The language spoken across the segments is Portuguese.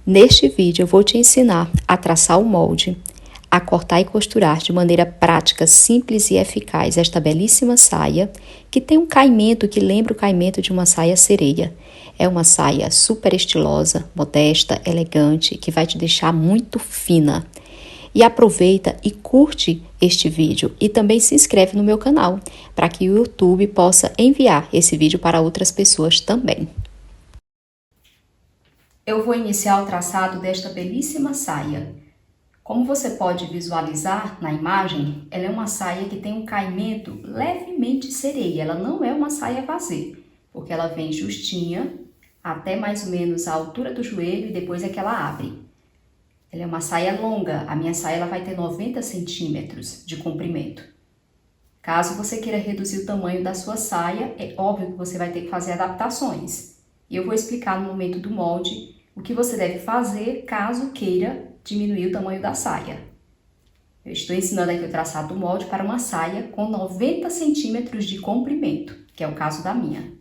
Neste vídeo eu vou te ensinar a traçar o molde, a cortar e costurar de maneira prática, simples e eficaz esta belíssima saia, que tem um caimento que lembra o caimento de uma saia sereia. É uma saia super estilosa, modesta, elegante, que vai te deixar muito fina. E aproveita e curte este vídeo e também se inscreve no meu canal, para que o YouTube possa enviar esse vídeo para outras pessoas também. Eu vou iniciar o traçado desta belíssima saia. Como você pode visualizar na imagem, ela é uma saia que tem um caimento levemente sereia. Ela não é uma saia vazia, porque ela vem justinha até mais ou menos a altura do joelho e depois é que ela abre. Ela é uma saia longa. A minha saia ela vai ter 90 centímetros de comprimento. Caso você queira reduzir o tamanho da sua saia, é óbvio que você vai ter que fazer adaptações. E eu vou explicar no momento do molde o que você deve fazer caso queira diminuir o tamanho da saia. Eu estou ensinando aqui o traçado do molde para uma saia com 90 centímetros de comprimento, que é o caso da minha.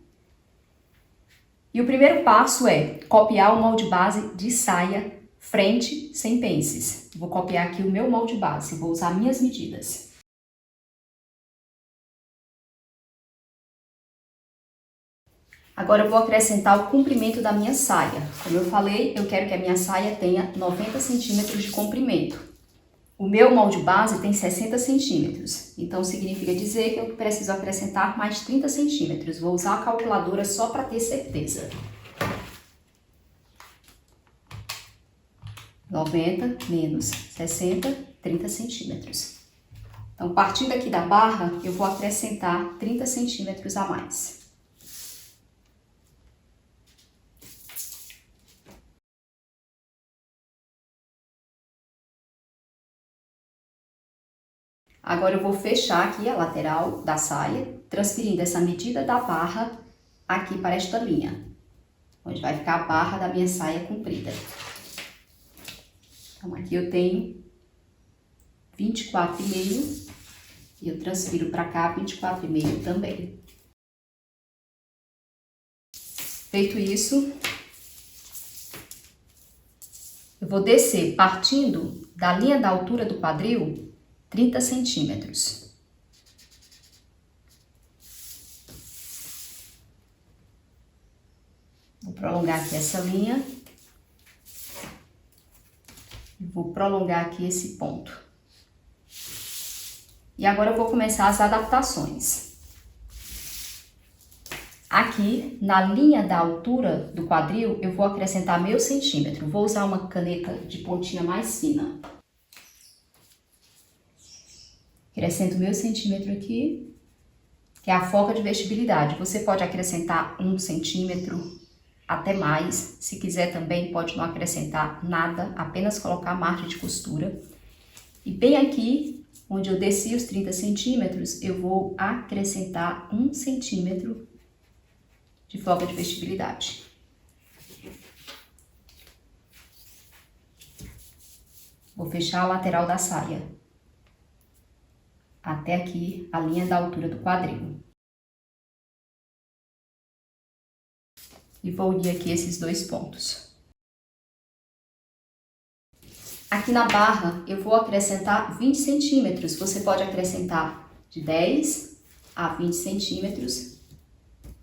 E o primeiro passo é copiar o molde base de saia frente sem pences. Vou copiar aqui o meu molde base, vou usar minhas medidas. Agora eu vou acrescentar o comprimento da minha saia. Como eu falei, eu quero que a minha saia tenha 90 centímetros de comprimento. O meu molde base tem 60 centímetros, então significa dizer que eu preciso acrescentar mais 30 centímetros. Vou usar a calculadora só para ter certeza. 90 menos 60, 30 centímetros. Então, partindo aqui da barra, eu vou acrescentar 30 centímetros a mais. Agora eu vou fechar aqui a lateral da saia, transferindo essa medida da barra aqui para esta linha, onde vai ficar a barra da minha saia comprida. Então aqui eu tenho 24,5 e eu transfiro para cá 24,5 também. Feito isso, eu vou descer partindo da linha da altura do quadril 30 centímetros. Vou prolongar aqui essa linha. E vou prolongar aqui esse ponto. E agora eu vou começar as adaptações. Aqui, na linha da altura do quadril, eu vou acrescentar meio centímetro. Vou usar uma caneta de pontinha mais fina. Acrescento meio centímetro aqui, que é a folga de vestibilidade. Você pode acrescentar 1 centímetro, até mais. Se quiser também, pode não acrescentar nada, apenas colocar a margem de costura. E bem aqui, onde eu desci os 30 centímetros, eu vou acrescentar 1 centímetro de folga de vestibilidade. Vou fechar a lateral da saia. Até aqui, a linha da altura do quadril. E vou unir aqui esses dois pontos. Aqui na barra, eu vou acrescentar 20 centímetros. Você pode acrescentar de 10 a 20 centímetros.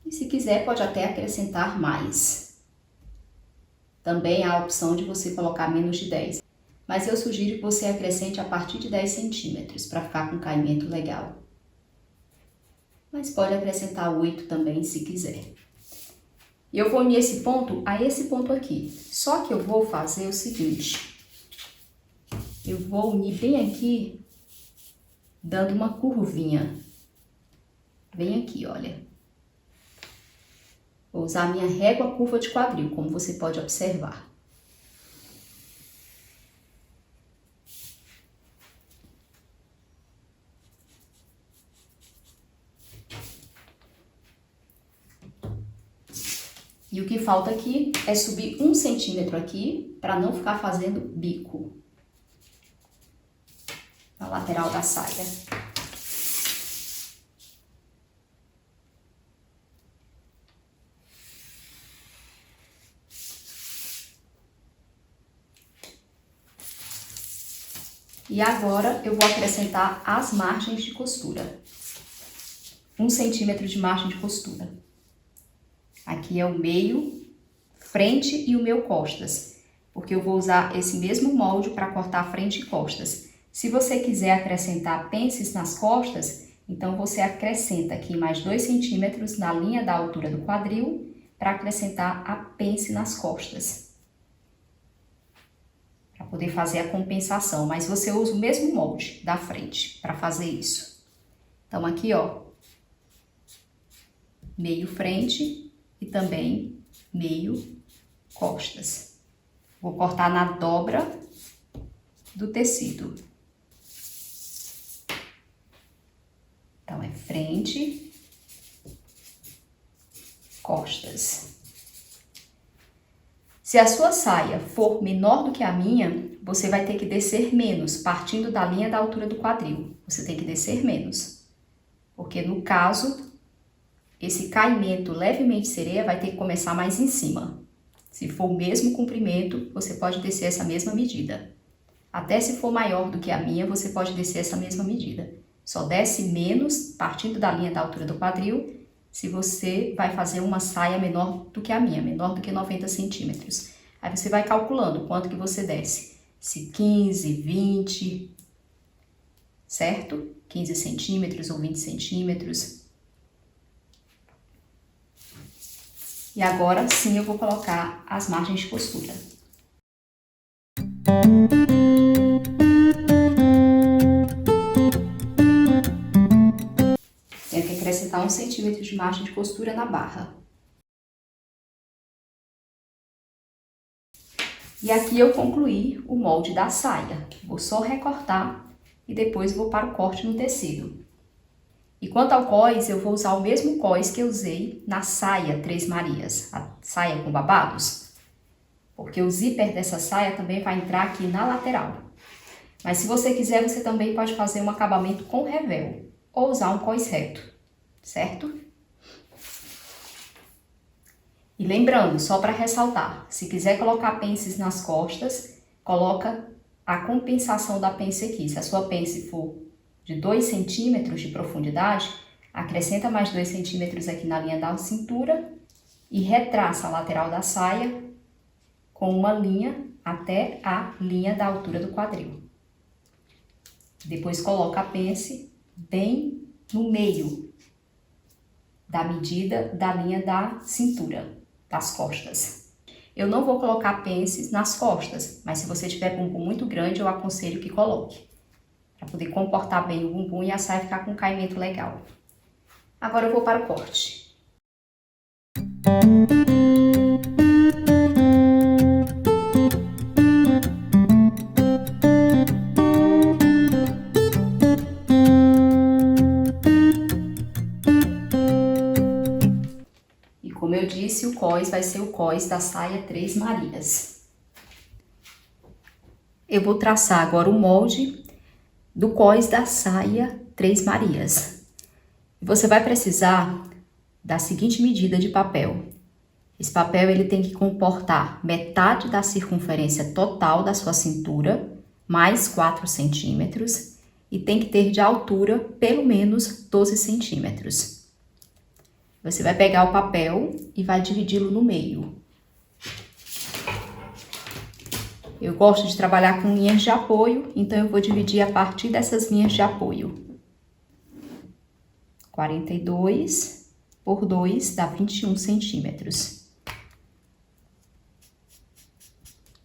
E se quiser, pode até acrescentar mais. Também há a opção de você colocar menos de 10. Mas eu sugiro que você acrescente a partir de 10 centímetros, para ficar com um caimento legal. Mas pode acrescentar 8 também, se quiser. E eu vou unir esse ponto a esse ponto aqui. Só que eu vou fazer o seguinte. Eu vou unir bem aqui, dando uma curvinha. Bem aqui, olha. Vou usar a minha régua curva de quadril, como você pode observar. E o que falta aqui é subir 1 centímetro aqui, para não ficar fazendo bico na lateral da saia. E agora eu vou acrescentar as margens de costura. 1 centímetro de margem de costura. Aqui é o meio, frente e o meu costas, porque eu vou usar esse mesmo molde para cortar frente e costas. Se você quiser acrescentar pences nas costas, então você acrescenta aqui mais 2 centímetros na linha da altura do quadril para acrescentar a pence nas costas. Para poder fazer a compensação, mas você usa o mesmo molde da frente para fazer isso. Então aqui, ó, meio frente e também meio costas. Vou cortar na dobra do tecido. Então, é frente, costas. Se a sua saia for menor do que a minha, você vai ter que descer menos, partindo da linha da altura do quadril. Você tem que descer menos, porque no caso, esse caimento levemente sereia vai ter que começar mais em cima. Se for o mesmo comprimento, você pode descer essa mesma medida. Até se for maior do que a minha, você pode descer essa mesma medida. Só desce menos, partindo da linha da altura do quadril, se você vai fazer uma saia menor do que a minha, menor do que 90 centímetros. Aí você vai calculando quanto que você desce. Se 15, 20, certo? 15 centímetros ou 20 centímetros. E agora sim eu vou colocar as margens de costura. Tenho que acrescentar 1 centímetro de margem de costura na barra. E aqui eu concluí o molde da saia. Vou só recortar e depois vou para o corte no tecido. E quanto ao cós, eu vou usar o mesmo cós que eu usei na saia Três Marias, a saia com babados. Porque o zíper dessa saia também vai entrar aqui na lateral. Mas se você quiser, você também pode fazer um acabamento com revel, ou usar um cós reto, certo? E lembrando, só para ressaltar, se quiser colocar pences nas costas, coloca a compensação da pence aqui. Se a sua pence for de 2 centímetros de profundidade, acrescenta mais 2 centímetros aqui na linha da cintura e retraça a lateral da saia com uma linha até a linha da altura do quadril. Depois coloca a pence bem no meio da medida da linha da cintura, das costas. Eu não vou colocar pences nas costas, mas se você tiver bumbum muito grande, eu aconselho que coloque, para poder comportar bem o bumbum e a saia ficar com um caimento legal. Agora eu vou para o corte. E como eu disse, o cós vai ser o cós da saia Três Marias. Eu vou traçar agora o molde do cós da saia Três Marias. Você vai precisar da seguinte medida de papel. Esse papel ele tem que comportar metade da circunferência total da sua cintura, mais 4 centímetros, e tem que ter de altura pelo menos 12 centímetros. Você vai pegar o papel e vai dividi-lo no meio. Eu gosto de trabalhar com linhas de apoio, então eu vou dividir a partir dessas linhas de apoio. 42 por 2 dá 21 centímetros.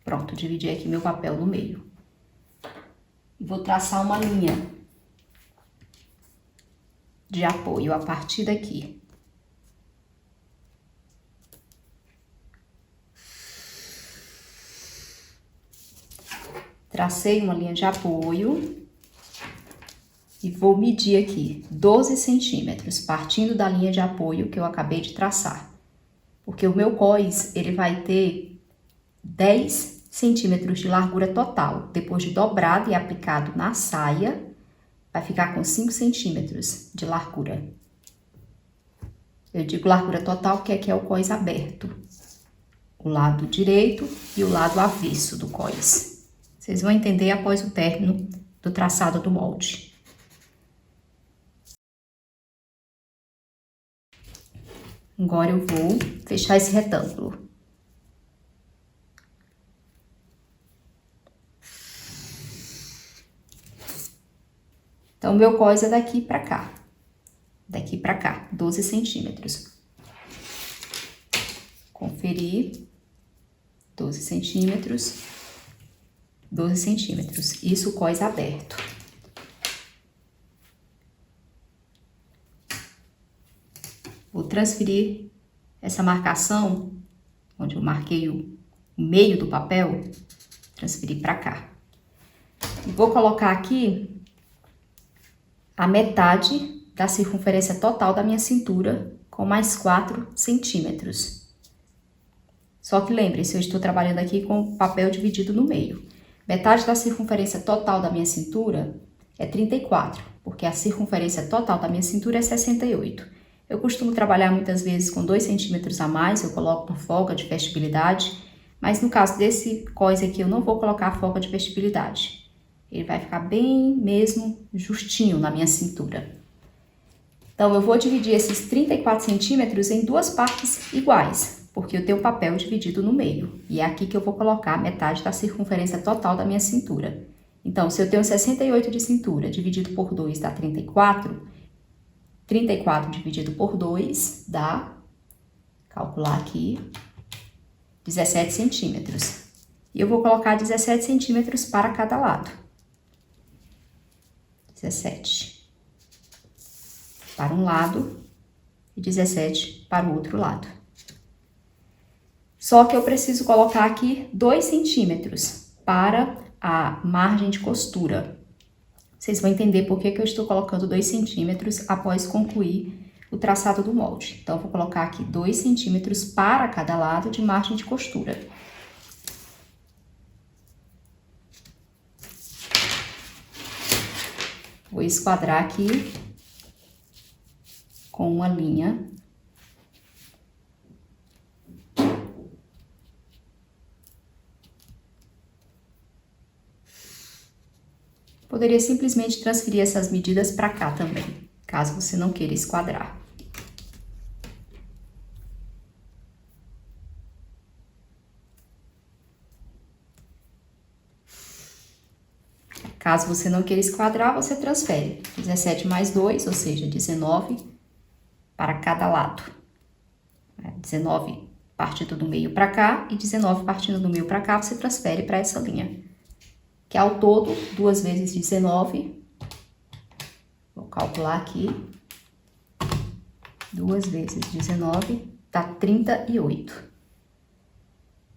Pronto, dividi aqui meu papel no meio. E vou traçar uma linha de apoio a partir daqui. Tracei uma linha de apoio e vou medir aqui 12 centímetros, partindo da linha de apoio que eu acabei de traçar. Porque o meu cós, ele vai ter 10 centímetros de largura total. Depois de dobrado e aplicado na saia, vai ficar com 5 centímetros de largura. Eu digo largura total porque aqui é o cós aberto. O lado direito e o lado avesso do cós. Vocês vão entender após o término do traçado do molde. Agora eu vou fechar esse retângulo. Então, meu cós é daqui pra cá. Daqui pra cá, 12 centímetros. Conferir. 12 centímetros. 12 centímetros. Isso o cós aberto. Vou transferir essa marcação, onde eu marquei o meio do papel, transferir para cá. E vou colocar aqui a metade da circunferência total da minha cintura, com mais 4 centímetros. Só que lembre-se, eu estou trabalhando aqui com o papel dividido no meio. Metade da circunferência total da minha cintura é 34, porque a circunferência total da minha cintura é 68. Eu costumo trabalhar muitas vezes com 2 centímetros a mais, eu coloco por folga de vestibilidade, mas no caso desse cós aqui eu não vou colocar folga de vestibilidade. Ele vai ficar bem mesmo justinho na minha cintura. Então eu vou dividir esses 34 centímetros em duas partes iguais, porque eu tenho o papel dividido no meio. E é aqui que eu vou colocar metade da circunferência total da minha cintura. Então, se eu tenho 68 de cintura dividido por 2 dá 34, 34 dividido por 2 dá, calcular aqui, 17 centímetros. E eu vou colocar 17 centímetros para cada lado. 17 para um lado e 17 para o outro lado. Só que eu preciso colocar aqui 2 centímetros para a margem de costura. Vocês vão entender por que eu estou colocando 2 centímetros após concluir o traçado do molde. Então, eu vou colocar aqui 2 centímetros para cada lado de margem de costura. Vou esquadrar aqui com uma linha. Poderia simplesmente transferir essas medidas para cá também, caso você não queira esquadrar. Caso você não queira esquadrar, você transfere 17 mais 2, ou seja, 19 para cada lado. 19 partindo do meio para cá e 19 partindo do meio para cá, você transfere para essa linha. Que ao todo, 2 vezes 19, vou calcular aqui, 2 vezes 19 dá 38,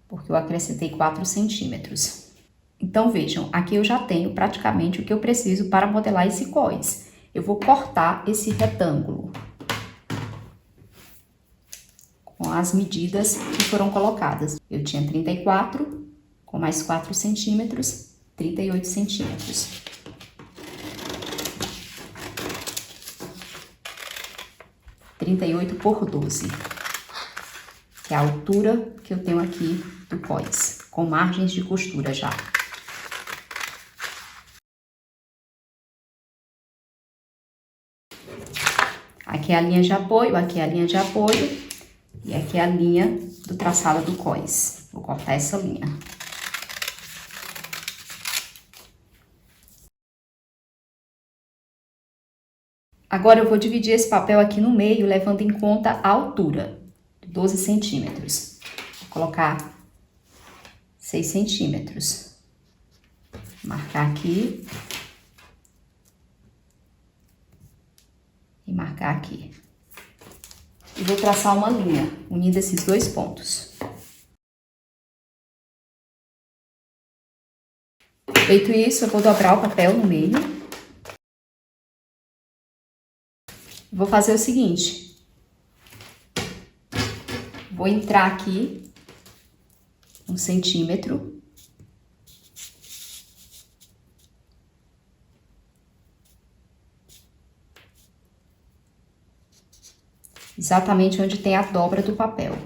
porque eu acrescentei 4 centímetros. Então, vejam, aqui eu já tenho praticamente o que eu preciso para modelar esse cós. Eu vou cortar esse retângulo com as medidas que foram colocadas. Eu tinha 34, com mais 4 centímetros, 38 centímetros. (38 por 12), que é a altura que eu tenho aqui do cós, com margens de costura já. Aqui é a linha de apoio, aqui é a linha de apoio e aqui é a linha do traçado do cós. Vou cortar essa linha. Agora, eu vou dividir esse papel aqui no meio, levando em conta a altura, 12 centímetros. Vou colocar 6 centímetros. Marcar aqui. E marcar aqui. E vou traçar uma linha, unindo esses dois pontos. Feito isso, eu vou dobrar o papel no meio. Vou fazer o seguinte. Vou entrar aqui 1 centímetro. Exatamente onde tem a dobra do papel.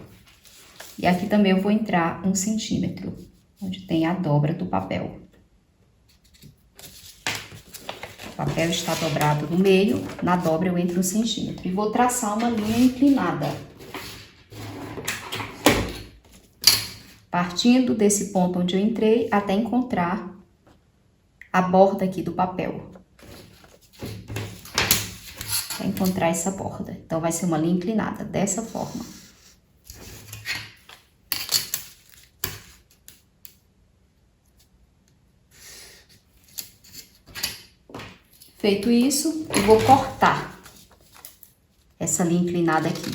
E aqui também eu vou entrar 1 centímetro, onde tem a dobra do papel. papel está dobrado no meio, na dobra eu entro 1 centímetro. E vou traçar uma linha inclinada. Partindo desse ponto onde eu entrei, até encontrar a borda aqui do papel. Até encontrar essa borda. Então, vai ser uma linha inclinada, dessa forma. Feito isso, eu vou cortar essa linha inclinada aqui.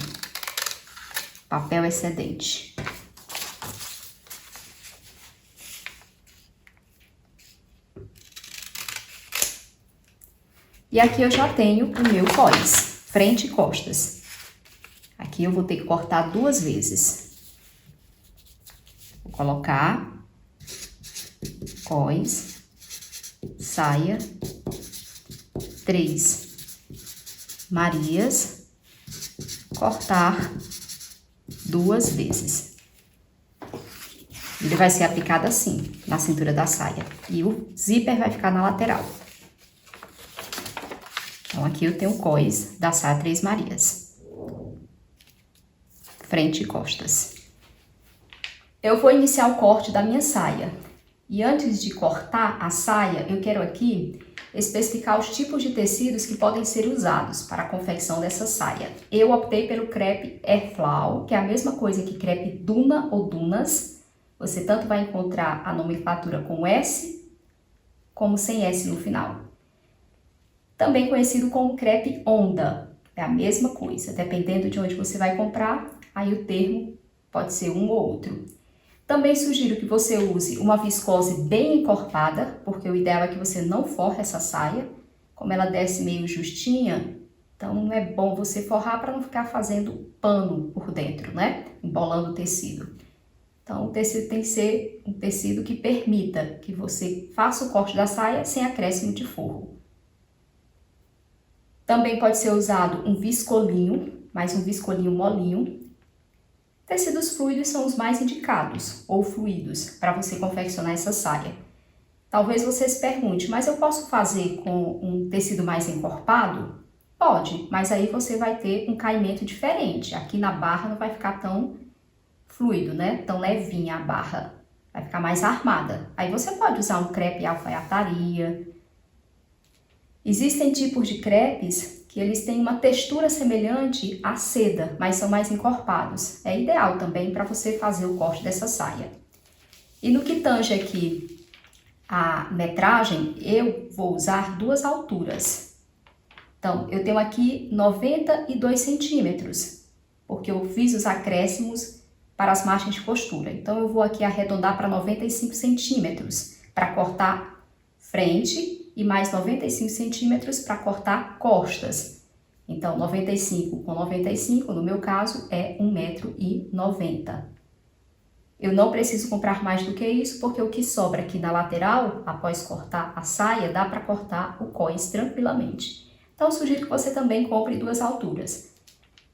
Papel excedente. E aqui eu já tenho o meu cós, frente e costas. Aqui eu vou ter que cortar 2 vezes. Vou colocar cós, saia, 3 Marias, cortar 2 vezes. Ele vai ser aplicado assim, na cintura da saia. E o zíper vai ficar na lateral. Então, aqui eu tenho o cós da saia 3 Marias. Frente e costas. Eu vou iniciar o corte da minha saia. E antes de cortar a saia, eu quero aqui especificar os tipos de tecidos que podem ser usados para a confecção dessa saia. Eu optei pelo crepe Airflow, que é a mesma coisa que crepe Duna ou Dunas. Você tanto vai encontrar a nomenclatura com S, como sem S no final. Também conhecido como crepe onda, é a mesma coisa, dependendo de onde você vai comprar, aí o termo pode ser um ou outro. Também sugiro que você use uma viscose bem encorpada, porque o ideal é que você não forre essa saia, como ela desce meio justinha, então não é bom você forrar para não ficar fazendo pano por dentro, né? Embolando o tecido. Então o tecido tem que ser um tecido que permita que você faça o corte da saia sem acréscimo de forro. Também pode ser usado um viscolinho, mas um viscolinho molinho. Tecidos fluidos são os mais indicados, ou fluidos, para você confeccionar essa saia. Talvez você se pergunte, mas eu posso fazer com um tecido mais encorpado? Pode, mas aí você vai ter um caimento diferente. Aqui na barra não vai ficar tão fluido, né? Tão levinha a barra, vai ficar mais armada. Aí você pode usar um crepe alfaiataria. Existem tipos de crepes que eles têm uma textura semelhante à seda, mas são mais encorpados. É ideal também para você fazer o corte dessa saia. E no que tange aqui a metragem, eu vou usar 2 alturas. Então, eu tenho aqui 92 centímetros, porque eu fiz os acréscimos para as margens de costura. Então, eu vou aqui arredondar para 95 centímetros para cortar frente e mais 95 centímetros para cortar costas. Então, 95 com 95, no meu caso, é 1,90 m. Eu não preciso comprar mais do que isso, porque o que sobra aqui na lateral, após cortar a saia, dá para cortar o cós tranquilamente. Então, eu sugiro que você também compre 2 alturas.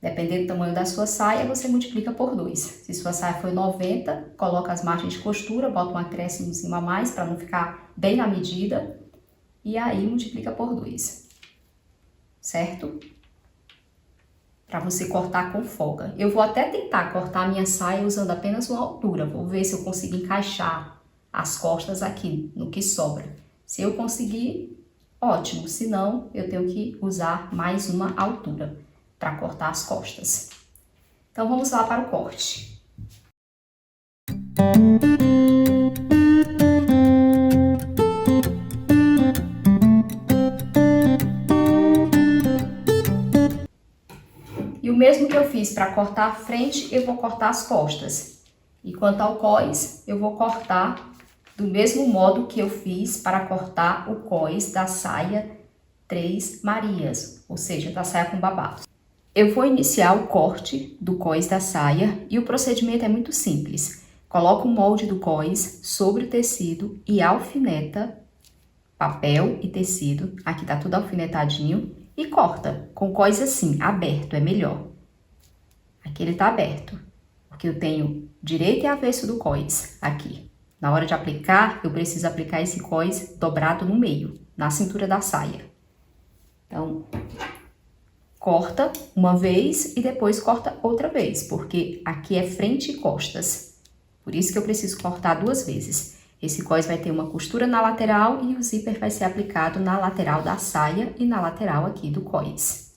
Dependendo do tamanho da sua saia, você multiplica por 2. Se sua saia foi 90, coloca as margens de costura, bota um acréscimo em cima a mais para não ficar bem na medida. E aí, multiplica por 2, certo? Para você cortar com folga. Eu vou até tentar cortar a minha saia usando apenas uma altura. Vou ver se eu consigo encaixar as costas aqui, no que sobra. Se eu conseguir, ótimo. Se não, eu tenho que usar mais uma altura para cortar as costas. Então, vamos lá para o corte. E o mesmo que eu fiz para cortar a frente, eu vou cortar as costas. E quanto ao cós, eu vou cortar do mesmo modo que eu fiz para cortar o cós da saia 3 Marias, ou seja, da saia com babado. Eu vou iniciar o corte do cós da saia e o procedimento é muito simples. Coloca o molde do cós sobre o tecido e alfineta papel e tecido, aqui tá tudo alfinetadinho, e corta com cós assim, aberto, é melhor. Aqui ele tá aberto, porque eu tenho direito e avesso do cós aqui. Na hora de aplicar, eu preciso aplicar esse cós dobrado no meio, na cintura da saia. Então, corta uma vez e depois corta outra vez, porque aqui é frente e costas. Por isso que eu preciso cortar 2 vezes. Esse cós vai ter uma costura na lateral e o zíper vai ser aplicado na lateral da saia e na lateral aqui do cós.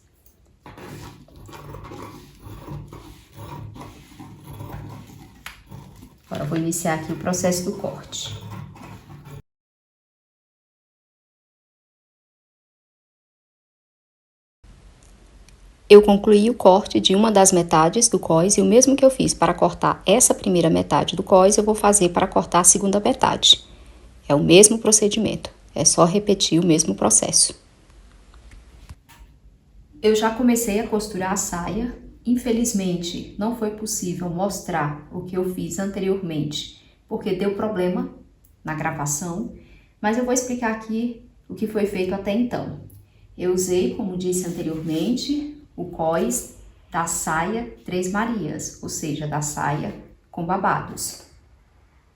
Agora eu vou iniciar aqui o processo do corte. Eu concluí o corte de uma das metades do cós e o mesmo que eu fiz para cortar essa primeira metade do cós, eu vou fazer para cortar a segunda metade. É o mesmo procedimento, é só repetir o mesmo processo. Eu já comecei a costurar a saia. Infelizmente, não foi possível mostrar o que eu fiz anteriormente, porque deu problema na gravação, mas eu vou explicar aqui o que foi feito até então. Eu usei, como disse anteriormente, o cós da saia Três Marias, ou seja, da saia com babados.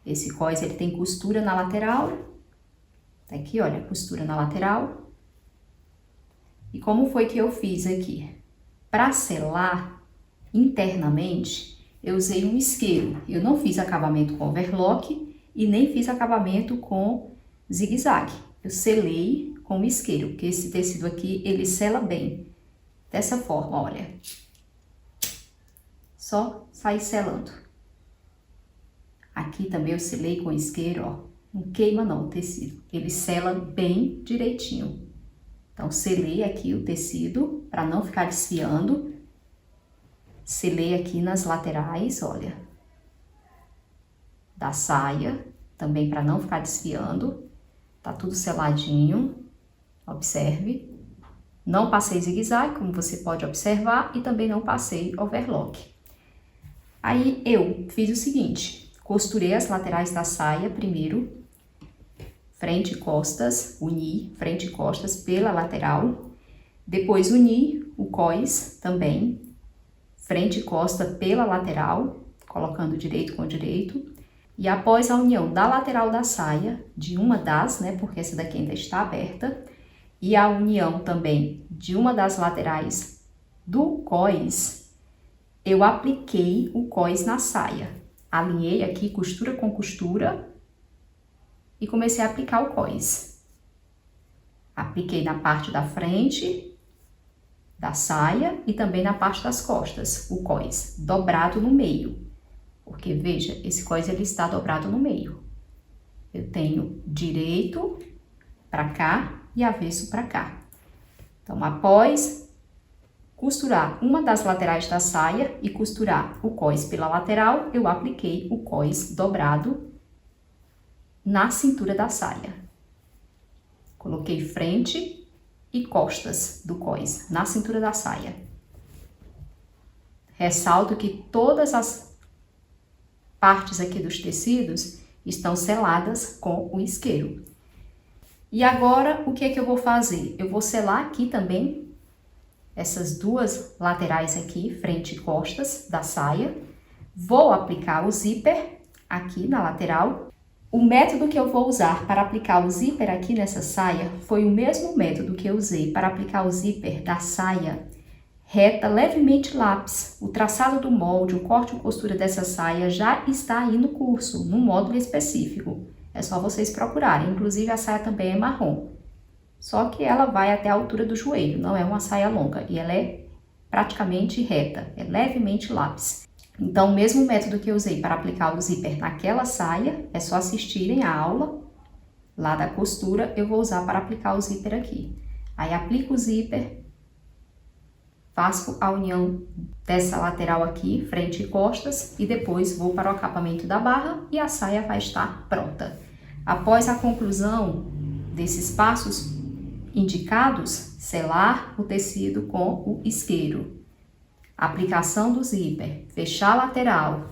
Esse cós ele tem costura na lateral, tá aqui, olha, costura na lateral. E como foi que eu fiz aqui? Para selar internamente, eu usei um isqueiro. Eu não fiz acabamento com overlock e nem fiz acabamento com zigue-zague. Eu selei com o isqueiro, porque esse tecido aqui, ele sela bem. Dessa forma, olha. Só sair selando. Aqui também eu selei com isqueiro, ó. Não queima não o tecido. Ele sela bem direitinho. Então, selei aqui o tecido para não ficar desfiando. Selei aqui nas laterais, olha. Da saia, também para não ficar desfiando. Tá tudo seladinho. Observe. Não passei zigue-zague, como você pode observar, e também não passei overlock. Aí, eu fiz o seguinte, costurei as laterais da saia primeiro, frente e costas, uni frente e costas pela lateral. Depois, uni o cós também, frente e costa pela lateral, colocando direito com direito. E após a união da lateral da saia, de uma das, né, porque essa daqui ainda está aberta, e a união também de uma das laterais do cós, eu apliquei o cós na saia. Alinhei aqui costura com costura e comecei a aplicar o cós. Apliquei na parte da frente da saia e também na parte das costas, o cós, dobrado no meio. Porque, veja, esse cós ele está dobrado no meio. Eu tenho direito para cá e avesso para cá. Então, após costurar uma das laterais da saia e costurar o cós pela lateral, eu apliquei o cós dobrado na cintura da saia. Coloquei frente e costas do cós na cintura da saia. Ressalto que todas as partes aqui dos tecidos estão seladas com o isqueiro. E agora, o que é que eu vou fazer? Eu vou selar aqui também essas duas laterais aqui, frente e costas da saia. Vou aplicar o zíper aqui na lateral. O método que eu vou usar para aplicar o zíper aqui nessa saia foi o mesmo método que eu usei para aplicar o zíper da saia reta levemente lápis. O traçado do molde, o corte e costura dessa saia já está aí no curso, no módulo específico. É só vocês procurarem. Inclusive, a saia também é marrom. Só que ela vai até a altura do joelho, não é uma saia longa. E ela é praticamente reta, é levemente lápis. Então, o mesmo método que eu usei para aplicar o zíper naquela saia, é só assistirem a aula lá da costura, eu vou usar para aplicar o zíper aqui. Aí, aplico o zíper, faço a união dessa lateral aqui, frente e costas, e depois vou para o acabamento da barra e a saia vai estar pronta. Após a conclusão desses passos indicados, selar o tecido com o isqueiro, aplicação do zíper, fechar a lateral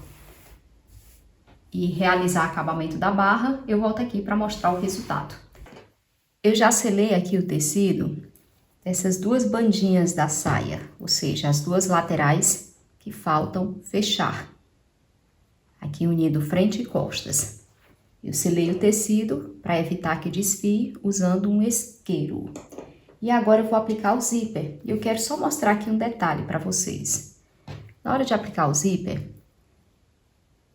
e realizar acabamento da barra, eu volto aqui para mostrar o resultado. Eu já selei aqui o tecido dessas duas bandinhas da saia, ou seja, as duas laterais que faltam fechar. Aqui unindo frente e costas. Eu selei o tecido para evitar que desfie usando um isqueiro. E agora eu vou aplicar o zíper. E eu quero só mostrar aqui um detalhe para vocês. Na hora de aplicar o zíper,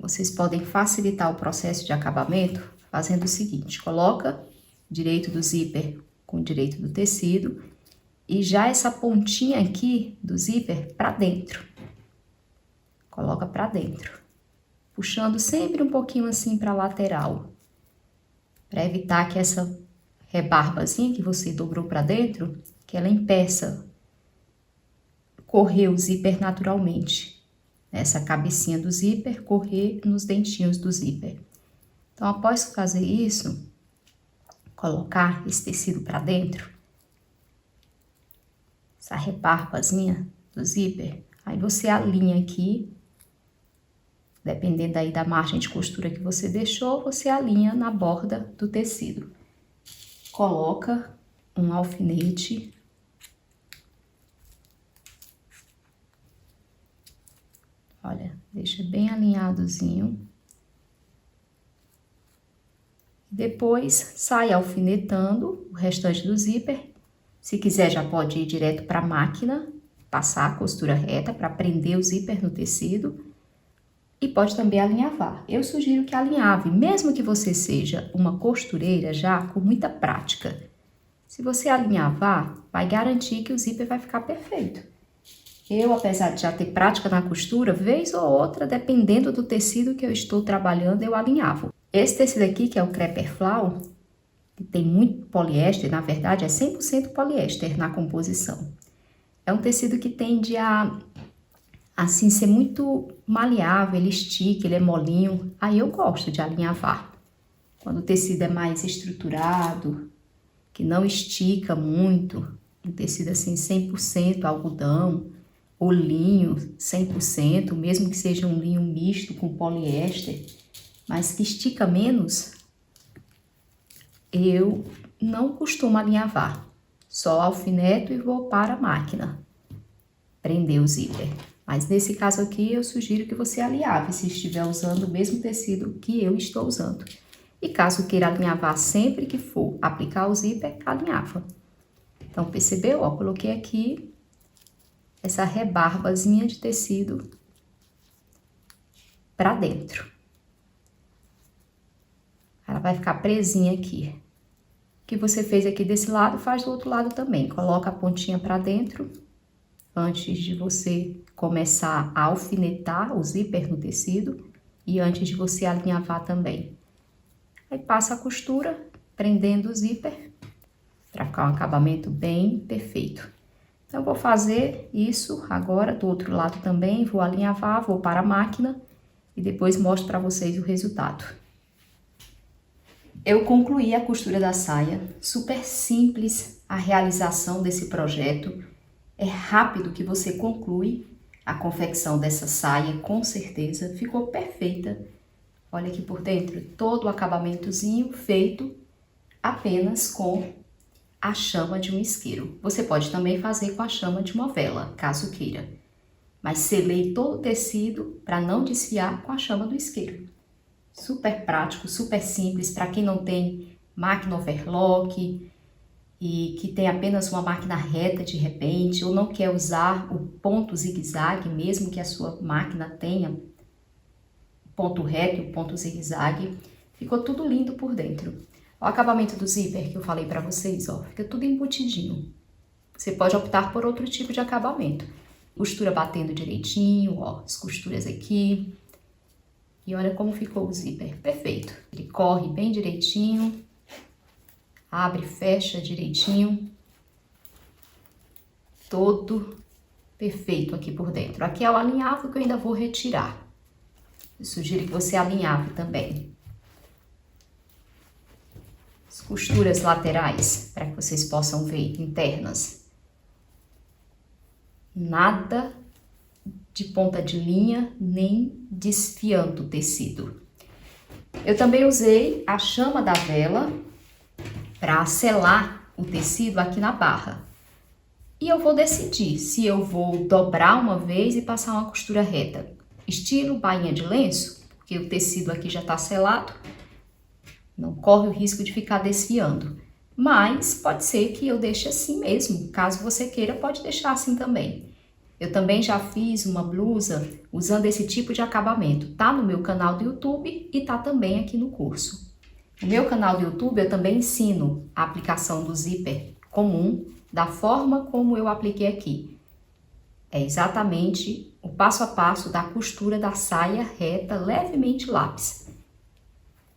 vocês podem facilitar o processo de acabamento fazendo o seguinte: coloca direito do zíper com o direito do tecido e já essa pontinha aqui do zíper para dentro. Coloca para dentro, puxando sempre um pouquinho assim para a lateral, para evitar que essa rebarbazinha que você dobrou para dentro, que ela impeça correr o zíper naturalmente. Essa cabecinha do zíper correr nos dentinhos do zíper. Então, após fazer isso, colocar esse tecido para dentro, essa rebarbazinha do zíper, aí você alinha aqui, dependendo aí da margem de costura que você deixou, você alinha na borda do tecido. Coloca um alfinete, olha, deixa bem alinhadozinho. Depois sai alfinetando o restante do zíper. Se quiser já pode ir direto para a máquina, passar a costura reta para prender o zíper no tecido. E pode também alinhavar. Eu sugiro que alinhave, mesmo que você seja uma costureira já com muita prática. Se você alinhavar, vai garantir que o zíper vai ficar perfeito. Eu, apesar de já ter prática na costura, vez ou outra, dependendo do tecido que eu estou trabalhando, eu alinhavo. Esse tecido aqui, que é o Crepe Flow, que tem muito poliéster, na verdade é 100% poliéster na composição. É um tecido que tende a assim ser muito maleável, ele estica, ele é molinho. Aí eu gosto de alinhavar. Quando o tecido é mais estruturado, que não estica muito, um tecido assim 100% algodão, ou linho 100%, mesmo que seja um linho misto com poliéster, mas que estica menos, eu não costumo alinhavar. Só alfineto e vou para a máquina prender o zíper. Mas nesse caso aqui, eu sugiro que você alinhave, se estiver usando o mesmo tecido que eu estou usando. E caso queira alinhavar sempre que for aplicar o zíper, alinhava. Então, percebeu? Ó, coloquei aqui essa rebarbazinha de tecido para dentro. Ela vai ficar presinha aqui. O que você fez aqui desse lado, faz do outro lado também. Coloca a pontinha para dentro antes de você começar a alfinetar o zíper no tecido e antes de você alinhavar também. Aí passa a costura, prendendo o zíper para ficar um acabamento bem perfeito. Então, eu vou fazer isso agora do outro lado também, vou alinhavar, vou para a máquina e depois mostro para vocês o resultado. Eu concluí a costura da saia, super simples a realização desse projeto. É rápido que você conclui a confecção dessa saia, com certeza, ficou perfeita. Olha aqui por dentro, todo o acabamentozinho feito apenas com a chama de um isqueiro. Você pode também fazer com a chama de uma vela, caso queira. Mas selei todo o tecido para não desfiar com a chama do isqueiro. Super prático, super simples, para quem não tem máquina overlock e que tem apenas uma máquina reta de repente, ou não quer usar o ponto zigue-zague, mesmo que a sua máquina tenha ponto reto e o ponto zigue-zague, ficou tudo lindo por dentro. O acabamento do zíper que eu falei para vocês, ó, fica tudo embutidinho. Você pode optar por outro tipo de acabamento. Costura batendo direitinho, ó, as costuras aqui. E olha como ficou o zíper, perfeito. Ele corre bem direitinho, abre e fecha direitinho. Todo perfeito aqui por dentro. Aqui é o alinhavo que eu ainda vou retirar. Eu sugiro que você alinhave também. As costuras laterais, para que vocês possam ver, internas. Nada de ponta de linha, nem desfiando o tecido. Eu também usei a chama da vela para selar o tecido aqui na barra. E eu vou decidir se eu vou dobrar uma vez e passar uma costura reta, estilo bainha de lenço, porque o tecido aqui já está selado, não corre o risco de ficar desfiando. mas pode ser que eu deixe assim mesmo. Caso você queira, pode deixar assim também. Eu também já fiz uma blusa usando esse tipo de acabamento. Tá no meu canal do YouTube e tá também aqui no curso. No meu canal do YouTube eu também ensino a aplicação do zíper comum da forma como eu apliquei aqui. É exatamente o passo a passo da costura da saia reta, levemente lápis.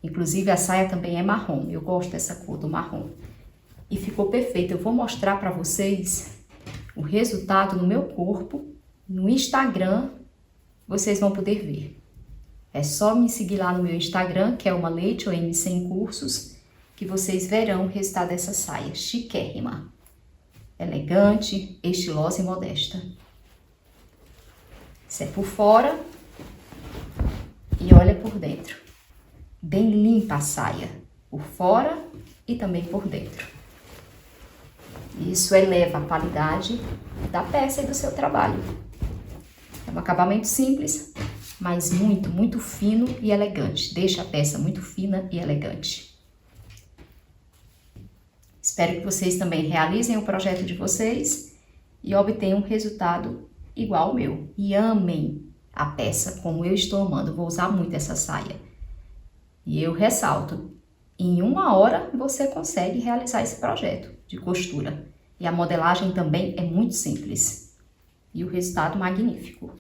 Inclusive a saia também é marrom, eu gosto dessa cor do marrom. E ficou perfeito, eu vou mostrar para vocês o resultado no meu corpo, no Instagram, vocês vão poder ver. É só me seguir lá no meu Instagram, que é uma Leite ou MC em Cursos, que vocês verão o resultado dessa saia chiquérrima. Elegante, estilosa e modesta. Isso é por fora e olha por dentro. Bem limpa a saia, por fora e também por dentro. Isso eleva a qualidade da peça e do seu trabalho. É um acabamento simples, mas muito fino e elegante. Deixa a peça muito fina e elegante. Espero que vocês também realizem o projeto de vocês e obtenham um resultado igual ao meu. E amem a peça como eu estou amando. Vou usar muito essa saia. E eu ressalto, em 1 hora você consegue realizar esse projeto de costura. E a modelagem também é muito simples. E o resultado magnífico.